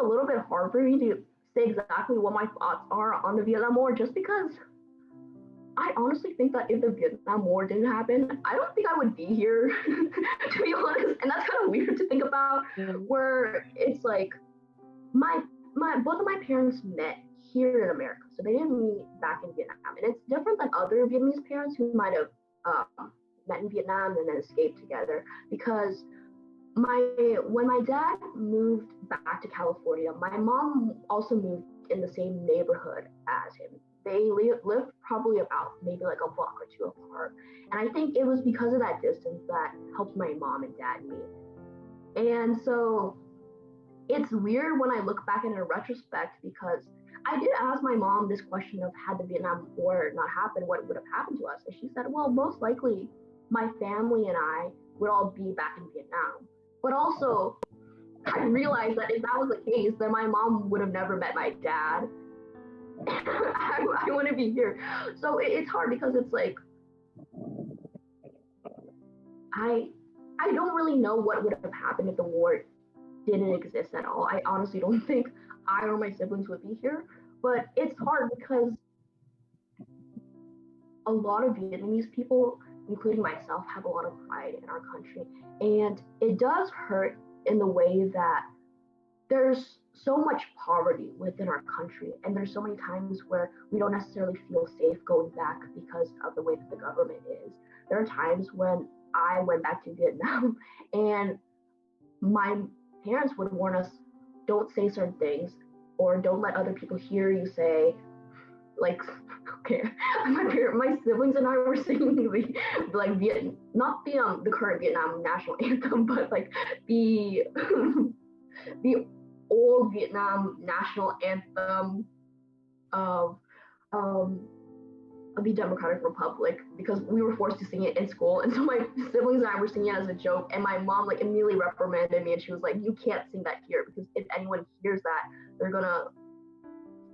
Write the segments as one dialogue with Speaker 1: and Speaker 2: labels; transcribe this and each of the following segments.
Speaker 1: a little bit hard for me to say exactly what my thoughts are on the Vietnam War, just because I honestly think that if the Vietnam War didn't happen, I don't think I would be here, to be honest. And that's kind of weird to think about,
Speaker 2: Yeah.
Speaker 1: where it's like my both of my parents met here in America, so they didn't meet back in Vietnam, and it's different than other Vietnamese parents who might have met in Vietnam and then escaped together. Because my when my dad moved back to California, my mom also moved in the same neighborhood as him. They lived probably about maybe like a block or two apart, and I think it was because of that distance that helped my mom and dad meet. And so it's weird when I look back in a retrospect, because I did ask my mom this question of, had the Vietnam War not happened, what would have happened to us? And she said, well, most likely my family and I would all be back in Vietnam. But also, I realized that if that was the case, then my mom would have never met my dad. I want to be here. So it's hard, because it's like, I don't really know what would have happened if the war didn't exist at all. I honestly don't think I or my siblings would be here. But it's hard because a lot of Vietnamese people, including myself, have a lot of pride in our country. And it does hurt in the way that there's so much poverty within our country. And there's so many times where we don't necessarily feel safe going back because of the way that the government is. There are times when I went back to Vietnam and my parents would warn us, don't say certain things, or don't let other people hear you say, like, okay, my siblings and I were singing the like not the current Vietnam national anthem, but like the the old Vietnam national anthem of the Democratic Republic, because we were forced to sing it in school. And so my siblings and I were singing it as a joke, and my mom like immediately reprimanded me, and she was like, you can't sing that here, because if anyone hears that, they're gonna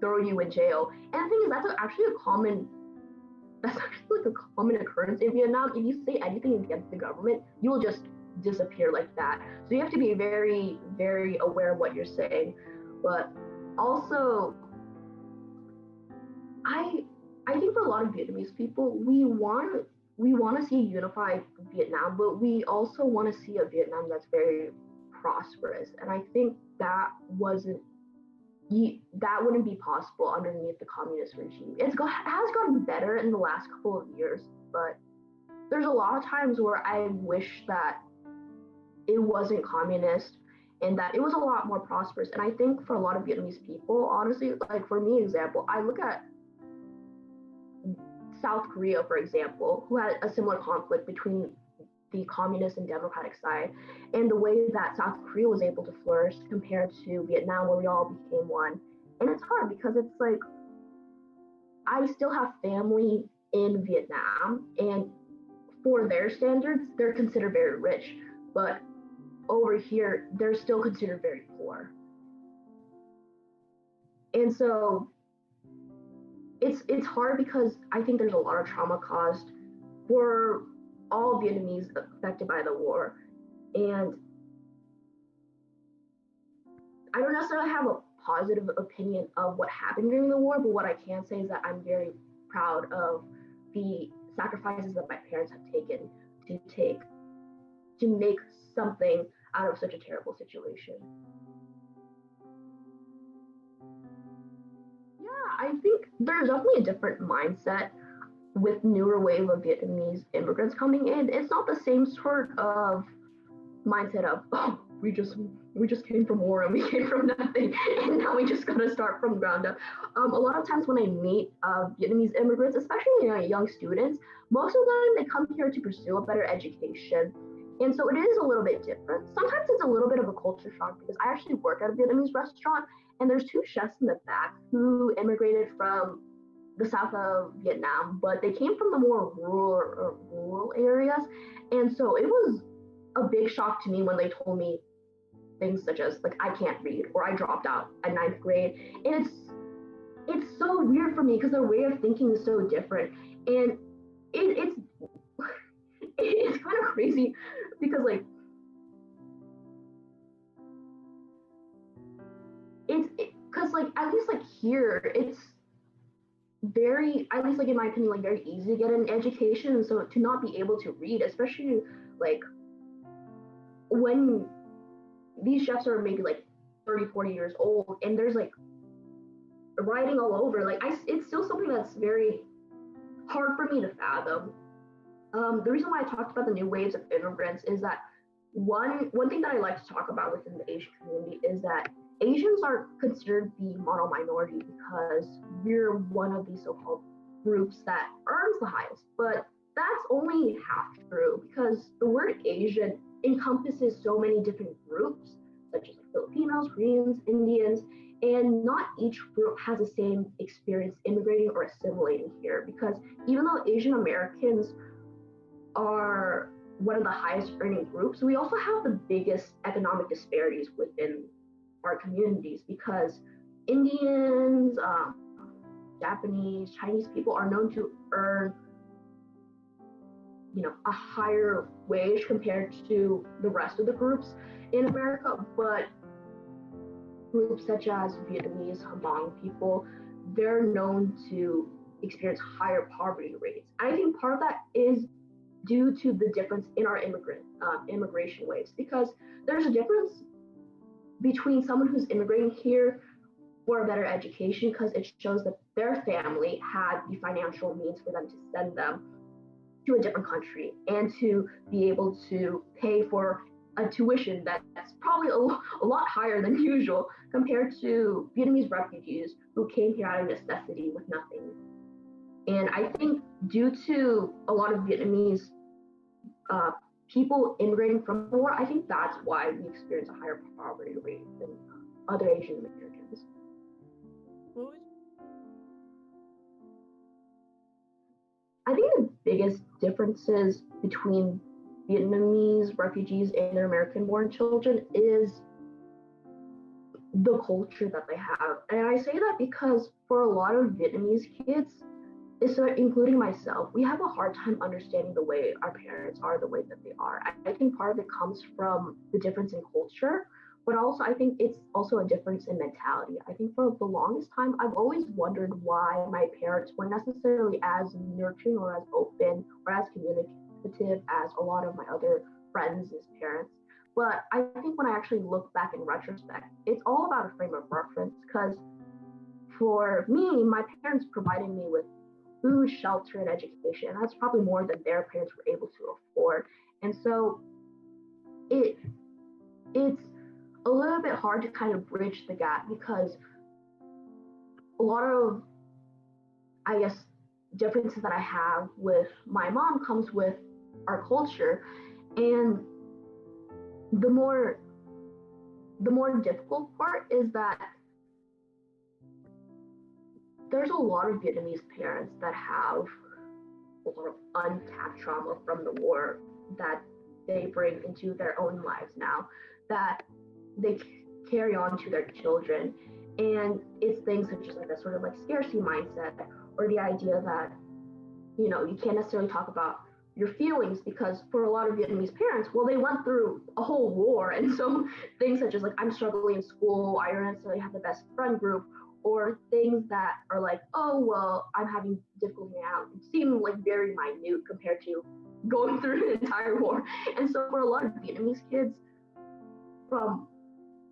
Speaker 1: throw you in jail. And the thing is, that's actually like a common occurrence in Vietnam. If you say anything against the government, you will just disappear like that. So you have to be very, very aware of what you're saying. But also, I think for a lot of Vietnamese people, we want to see a unified Vietnam, but we also want to see a Vietnam that's very prosperous. And I think that wouldn't be possible underneath the communist regime. It has gotten better in the last couple of years, but there's a lot of times where I wish that it wasn't communist and that it was a lot more prosperous. And I think for a lot of Vietnamese people, honestly, like for me, example, I look at South Korea, for example, who had a similar conflict between the communist and democratic side, and the way that South Korea was able to flourish compared to Vietnam, where we all became one. And it's hard because it's like, I still have family in Vietnam, and for their standards, they're considered very rich, but over here, they're still considered very poor. And so it's hard, because I think there's a lot of trauma caused for all Vietnamese affected by the war. And I don't necessarily have a positive opinion of what happened during the war, but what I can say is that I'm very proud of the sacrifices that my parents have taken to make something out of such a terrible situation. I think there's definitely a different mindset with newer wave of Vietnamese immigrants coming in. It's not the same sort of mindset of, oh, we just came from war and we came from nothing, and now we just gotta start from the ground up. A lot of times when I meet Vietnamese immigrants, especially young students, most of the time they come here to pursue a better education. And so it is a little bit different. Sometimes it's a little bit of a culture shock, because I actually work at a Vietnamese restaurant, and there's two chefs in the back who immigrated from the south of Vietnam, but they came from the more rural areas. And so it was a big shock to me when they told me things such as, like, I can't read, or I dropped out at ninth grade. And it's so weird for me, because their way of thinking is so different. And it's it's kind of crazy, because like here, it's very, at least like in my opinion, like very easy to get an education. And so to not be able to read, especially like when these chefs are maybe like 30, 40 years old and there's like writing all over, like it's still something that's very hard for me to fathom. The reason why I talked about the new waves of immigrants is that one thing that I like to talk about within the Asian community is that Asians are considered the model minority because we're one of these so-called groups that earns the highest. But that's only half true because the word Asian encompasses so many different groups, such as Filipinos, Koreans, Indians, and not each group has the same experience immigrating or assimilating here. Because even though Asian Americans are one of the highest earning groups, we also have the biggest economic disparities within our communities because Indians, Japanese, Chinese people are known to earn, a higher wage compared to the rest of the groups in America. But groups such as Vietnamese, Hmong people, they're known to experience higher poverty rates. I think part of that is due to the difference in our immigration waves, because there's a difference between someone who's immigrating here for a better education because it shows that their family had the financial means for them to send them to a different country and to be able to pay for a tuition that's probably a lot higher than usual compared to Vietnamese refugees who came here out of necessity with nothing. And I think due to a lot of Vietnamese people immigrating from the war, I think that's why we experience a higher poverty rate than other Asian Americans.
Speaker 2: What would
Speaker 1: I think the biggest differences between Vietnamese refugees and their American-born children is the culture that they have. And I say that because for a lot of Vietnamese kids, including myself, we have a hard time understanding the way our parents are the way that they are. I think part of it comes from the difference in culture, but also I think it's also a difference in mentality. I think for the longest time, I've always wondered why my parents weren't necessarily as nurturing or as open or as communicative as a lot of my other friends' parents. But I think when I actually look back in retrospect, it's all about a frame of reference because for me, my parents provided me with food, shelter, and education. And that's probably more than their parents were able to afford. And so it's a little bit hard to kind of bridge the gap because a lot of, I guess, differences that I have with my mom comes with our culture. And the more difficult part is that there's a lot of Vietnamese parents that have a lot of untapped trauma from the war that they bring into their own lives now, that they carry on to their children. And it's things such as like a sort of like scarcity mindset or the idea that, you can't necessarily talk about your feelings because for a lot of Vietnamese parents, well, they went through a whole war. And so things such as like, I'm struggling in school, I don't necessarily have the best friend group, or things that are like, oh, well, I'm having difficulty now, seem like very minute compared to going through an entire war. And so for a lot of Vietnamese kids, from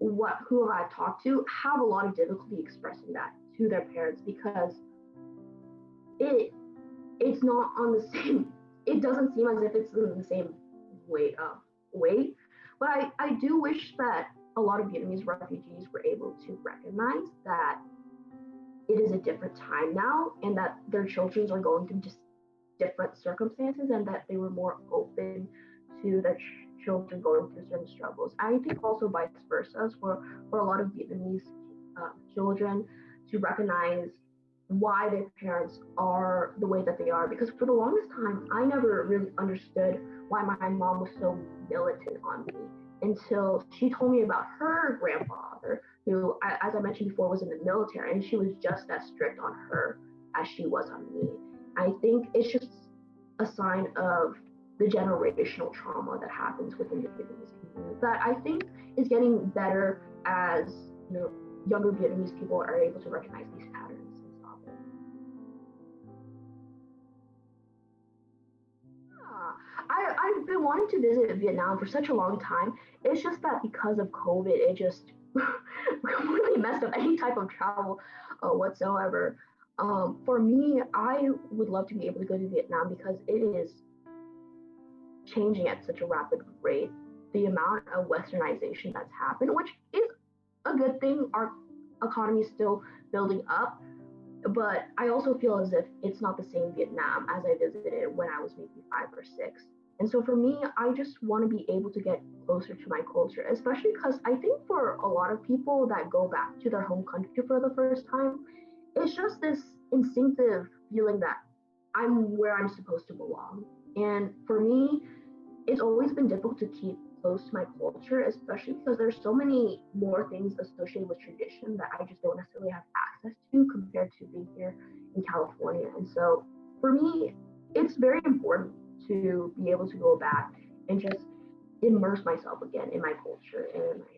Speaker 1: who I've talked to, have a lot of difficulty expressing that to their parents because it's not on the same, it doesn't seem as if it's in the same way. But I do wish that a lot of Vietnamese refugees were able to recognize that it is a different time now and that their children are going through just different circumstances and that they were more open to their children going through certain struggles. I think also vice versa for a lot of Vietnamese children to recognize why their parents are the way that they are. Because for the longest time, I never really understood why my mom was so militant on me until she told me about her grandfather, who, as I mentioned before, was in the military, and she was just as strict on her as she was on me. I think it's just a sign of the generational trauma that happens within the Vietnamese community that I think is getting better as younger Vietnamese people are able to recognize these patterns and stop it. Yeah, I've been wanting to visit Vietnam for such a long time. It's just that because of COVID, it just completely messed up any type of travel whatsoever. For me, I would love to be able to go to Vietnam because it is changing at such a rapid rate. The amount of westernization that's happened, which is a good thing, our economy is still building up, but I also feel as if it's not the same Vietnam as I visited when I was maybe 5 or 6. And so for me, I just want to be able to get closer to my culture, especially because I think for a lot of people that go back to their home country for the first time, it's just this instinctive feeling that I'm where I'm supposed to belong. And for me, it's always been difficult to keep close to my culture, especially because there's so many more things associated with tradition that I just don't necessarily have access to compared to being here in California. And so for me, it's very important to be able to go back and just immerse myself again in my culture and in my